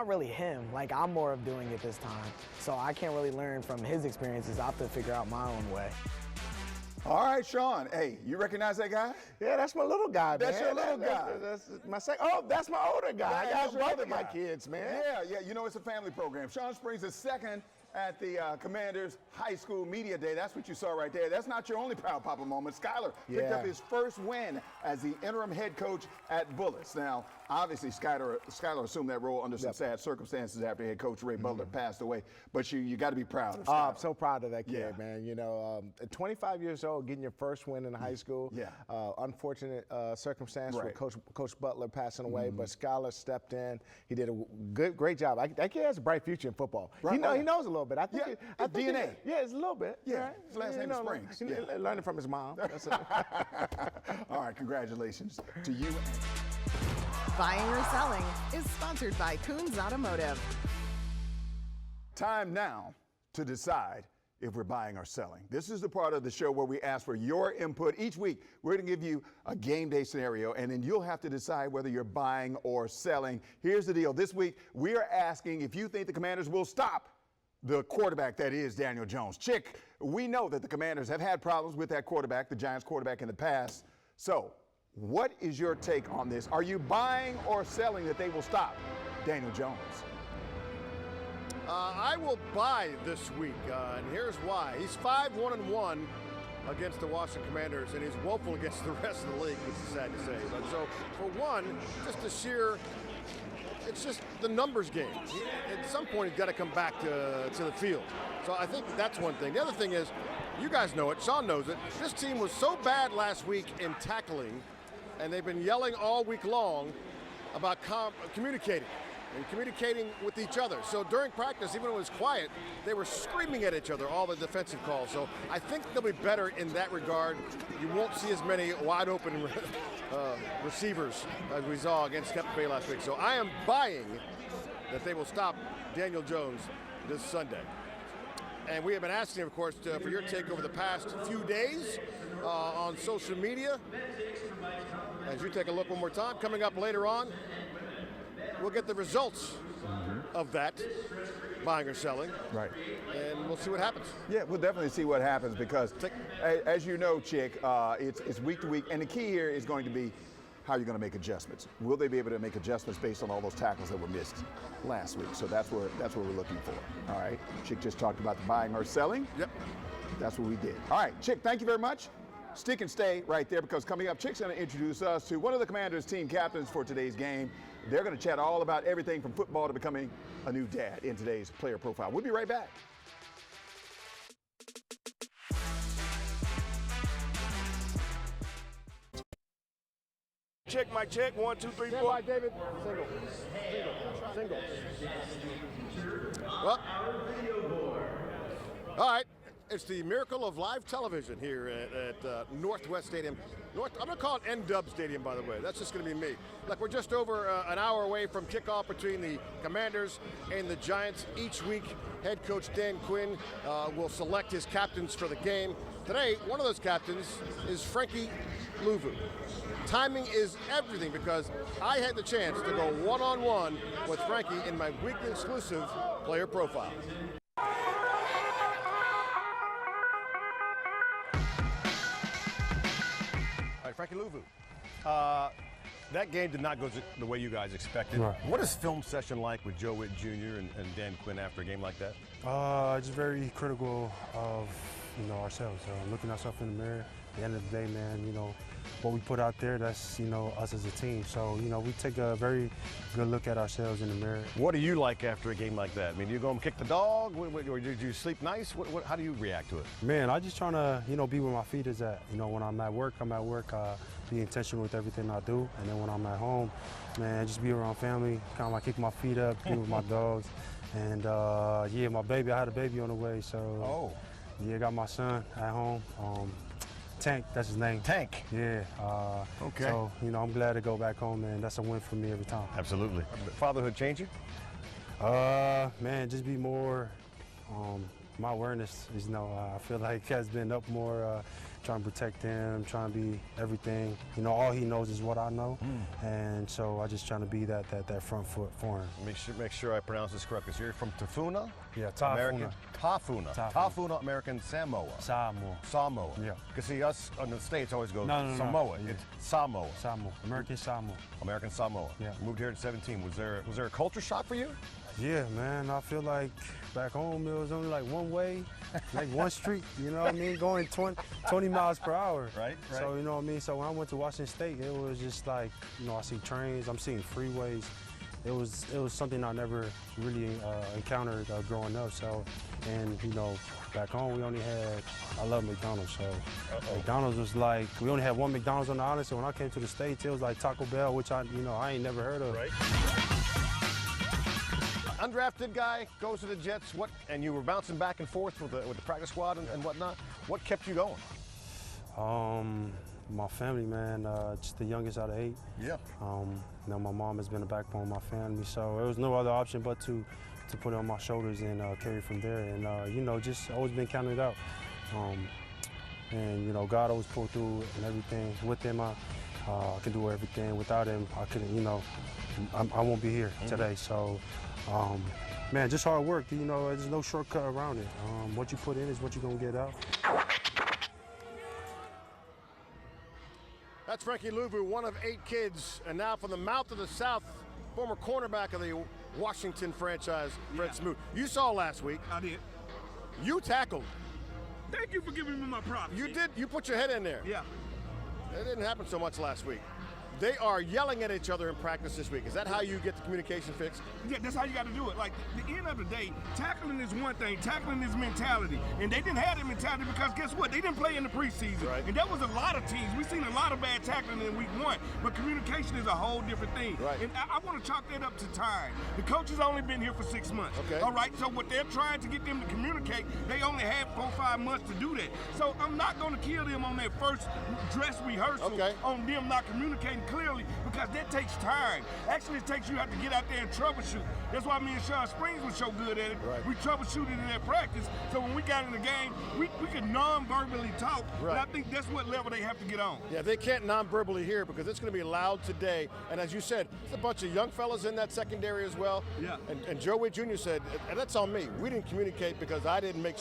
not really him. Like, I'm more of doing it this time. So I can't really learn from his experiences. I have to figure out my own way. All right, Sean. Hey, you recognize that guy? Yeah, that's my little guy, man. That's your little guy. That's my second. Oh, that's my older guy. Yeah, I got both of my kids, man. Yeah, you know, it's a family program. Sean Springs is second at the Commanders High School Media Day. That's what you saw right there. That's not your only Proud Papa moment. Skyler picked up his first win as the interim head coach at Bullets. Now, obviously, Skyler assumed that role under some sad circumstances after head coach Ray Butler passed away. But you got to be proud of Skyler. I'm so proud of that kid, man. You know, at 25 years old, getting your first win in high school. Yeah. Unfortunate circumstance with Coach Butler passing away, but Skyler stepped in. He did a great job. That kid has a bright future in football. Right. He knows a little bit. I think DNA. It's a little bit. Yeah. Right? His last name is Springs. Learning from his mom. That's it. All right, congratulations to you. Buying or Selling is sponsored by Coons Automotive. Time now to decide if we're buying or selling. This is the part of the show where we ask for your input. Each week, we're going to give you a game day scenario, and then you'll have to decide whether you're buying or selling. Here's the deal. This week, we are asking if you think the Commanders will stop the quarterback that is Daniel Jones. Chick, we know that the Commanders have had problems with that quarterback, the Giants quarterback, in the past. So, what is your take on this? Are you buying or selling that they will stop Daniel Jones? I will buy this week, and here's why. He's 5-1-1 against the Washington Commanders, and he's woeful against the rest of the league, which is sad to say. But so, for one, just the sheer, it's just the numbers game. At some point, he's got to come back to the field. So I think that's one thing. The other thing is, you guys know it, Sean knows it, this team was so bad last week in tackling, and they've been yelling all week long about communicating with each other. So during practice, even when it was quiet, they were screaming at each other, all the defensive calls. So I think they'll be better in that regard. You won't see as many wide open receivers as we saw against Tampa Bay last week. So I am buying that they will stop Daniel Jones this Sunday. And we have been asking, of course, for your take over the past few days on social media. As you take a look one more time, coming up later on, we'll get the results of that, buying or selling. Right. And we'll see what happens. Yeah, we'll definitely see what happens because, as you know, Chick, it's week to week. And the key here is going to be how you're going to make adjustments. Will they be able to make adjustments based on all those tackles that were missed last week? So that's what we're looking for. All right. Chick just talked about the buying or selling. Yep. That's what we did. All right, Chick, thank you very much. Stick and stay right there because coming up, Chick's going to introduce us to one of the Commanders' team captains for today's game. They're going to chat all about everything from football to becoming a new dad in today's player profile. We'll be right back. Check, my check. 1, 2, 3, 4. Stand by, David. Single. Well, all right. It's the miracle of live television here at Northwest Stadium. I'm going to call it N-Dub Stadium, by the way. That's just going to be me. Look, we're just over an hour away from kickoff between the Commanders and the Giants. Each week, head coach Dan Quinn will select his captains for the game. Today, one of those captains is Frankie Louvu. Timing is everything because I had the chance to go one-on-one with Frankie in my weekly exclusive player profile. All right, Frankie Louvu. That game did not go the way you guys expected. Right. What is film session like with Joe Witt Jr. and Dan Quinn after a game like that? Just very critical of ourselves, looking ourselves in the mirror. At the end of the day, man, what we put out there, that's, us as a team. So, we take a very good look at ourselves in the mirror. What do you like after a game like that? I mean, do you go and kick the dog? Or do you sleep nice? How do you react to it? Man, I just trying to, be where my feet is at. When I'm at work, be intentional with everything I do. And then when I'm at home, man, just be around family, kind of like kick my feet up, be with my dogs. And, yeah, my baby, I had a baby on the way. So, yeah, I got my son at home. Tank, that's his name. Tank? Yeah. Okay. So, I'm glad to go back home, and that's a win for me every time. Absolutely. Fatherhood change you? Man, just be more, my awareness is, I feel like has been up more trying to protect him, trying to be everything. You know, all he knows is what I know, and so I just trying to be that front foot for him. Make sure I pronounce this correctly. So you're from Tafuna? Yeah, Tafuna. Tafuna, American Samoa. Samoa. Yeah. Because see, us in the States always go No. Samoa. Yeah. It's Samoa. American Samoa. American Samoa. Yeah. You moved here at 17. Was there a culture shock for you? Yeah, man. I feel like back home it was only like one way, like one street. You know what I mean? Going 20 miles per hour. Right. So you know what I mean. So when I went to Washington State, it was just like, you know, I see trains, I'm seeing freeways. It was something I never really encountered growing up. So, and you know, back home we only had, I love McDonald's. So McDonald's was like, we only had one McDonald's on the island. So when I came to the States, it was like Taco Bell, which I ain't never heard of. Right. Undrafted guy goes to the Jets. And you were bouncing back and forth with the practice squad and whatnot. What kept you going? My family, man. Just the youngest out of 8. Yeah. You know, my mom has been a backbone of my family, so there was no other option but to put it on my shoulders and carry from there. And you know, just always been counted out. And you know, God always pulled through and everything. With him, I could do everything. Without him, I couldn't. You know, I won't be here today. So. Man, just hard work. You know, there's no shortcut around it. What you put in is what you're gonna get out. That's Frankie Louvu, one of 8 kids, and now from the mouth of the South, former cornerback of the Washington franchise, Fred Smoot. You saw last week. I did. You tackled. Thank you for giving me my props. You did. You put your head in there. Yeah. It didn't happen so much last week. They are yelling at each other in practice this week. Is that how you get the communication fixed? Yeah, that's how you got to do it. Like, at the end of the day, tackling is one thing. Tackling is mentality. And they didn't have that mentality because guess what? They didn't play in the preseason. Right. And there was a lot of teams. We've seen a lot of bad tackling in week 1. But communication is a whole different thing. Right. And I want to chalk that up to time. The coach has only been here for 6 months. Okay. All right, so what they're trying to get them to communicate, they only had 4 or 5 months to do that. So I'm not going to kill them on that first dress rehearsal on them not communicating clearly because that takes time. Actually, it takes you have to get out there and troubleshoot. That's why me and Sean Springs was so good at it. Right. We troubleshooted in that practice. So when we got in the game, we could non-verbally talk. Right. And I think that's what level they have to get on. Yeah, they can't non-verbally here because it's going to be loud today. And as you said, there's a bunch of young fellas in that secondary as well. Yeah. And Joe Witt Jr. said, and that's on me. We didn't communicate because I didn't make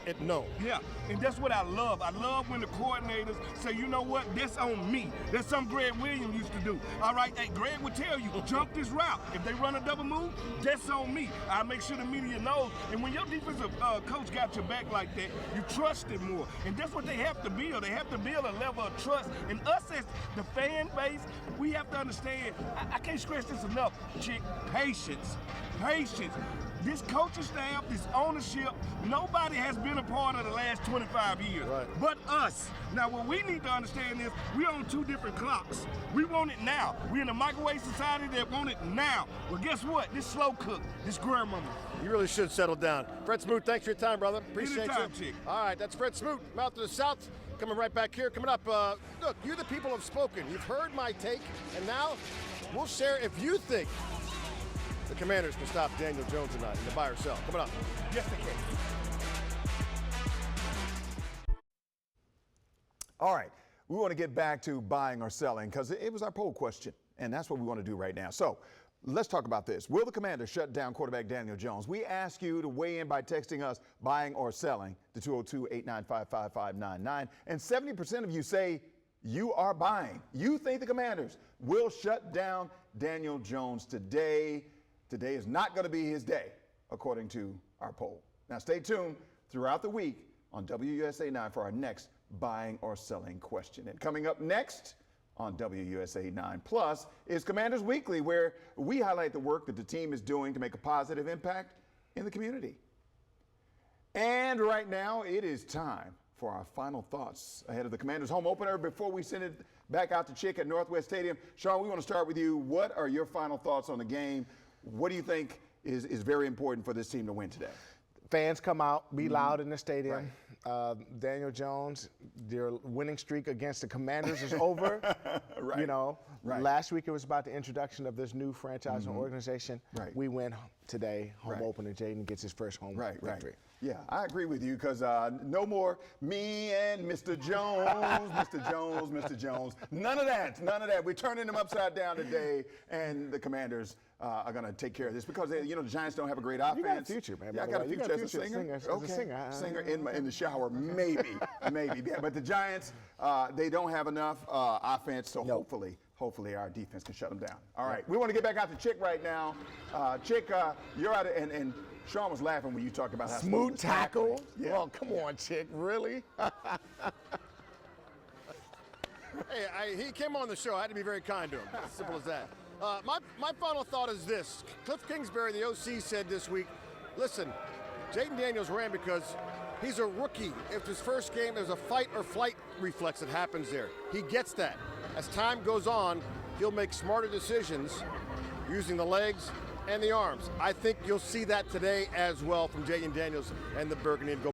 it known. Yeah, and that's what I love. I love when the coordinators say, you know what, that's on me. That's something Greg Williams used to do. All right, hey, Greg would tell you, jump this route. If they run a double move, that's on me. I make sure the media knows. And when your defensive coach got your back like that, you trust him more. And that's what they have to build. They have to build a level of trust. And us as the fan base, we have to understand, I can't stress this enough, Chick, patience. Patience. This coaching staff, this ownership, nobody has been a part of the last 25 years but us. Now, what we need to understand is we're on 2 different clocks. We want it now. We're in a microwave society that want it now. Well, guess what? This slow cook, this grandmama. You really should settle down. Fred Smoot, thanks for your time, brother. Appreciate Anytime, you. Chick. All right, that's Fred Smoot, mouth of the South. Coming right back here. Coming up, look, you the people have spoken. You've heard my take, and now we'll share if you think the Commanders can stop Daniel Jones tonight in the buy or sell. Coming up. Yes, they can. All right, we want to get back to buying or selling because it was our poll question, and that's what we want to do right now. So let's talk about this. Will the Commanders shut down quarterback Daniel Jones? We ask you to weigh in by texting us buying or selling to 202-895-5599, and 70% of you say you are buying. You think the Commanders will shut down Daniel Jones today. Today is not going to be his day, according to our poll. Now, stay tuned throughout the week on WUSA 9 for our next buying or selling question. And coming up next on WUSA 9 Plus is Commanders Weekly, where we highlight the work that the team is doing to make a positive impact in the community. And right now, it is time for our final thoughts ahead of the Commanders home opener. Before we send it back out to Chick at Northwest Stadium, Sean, we want to start with you. What are your final thoughts on the game? What do you think is very important for this team to win today? Fans come out, be loud in the stadium. Daniel Jones, your winning streak against the Commanders is over. You know, Right. Last week it was about the introduction of this new franchise and organization. Right. We win today, home opener. Jaden gets his first home victory. Yeah, I agree with you because no more me and Mr. Jones, Mr. Jones, Mr. Jones. None of that. None of that. We're turning them upside down today, and the Commanders are going to take care of this because they, the Giants don't have a great offense. You got a future, man. Yeah, I got a future as a singer. Singer in the shower, maybe. Yeah, but the Giants, they don't have enough offense, so hopefully our defense can shut them down. All right, we want to get back out to Chick right now. Chick, you're out and Sean was laughing when you talked about how smooth tackle. Yeah. Oh, come on, Chick, really? Hey, he came on the show. I had to be very kind to him. As simple as that. My final thought is this. Cliff Kingsbury, the OC, said this week, listen, Jaden Daniels ran because he's a rookie. If his first game, there's a fight or flight reflex that happens there. He gets that. As time goes on, he'll make smarter decisions using the legs and the arms. I think you'll see that today as well from Jaden Daniels and the Burgundy.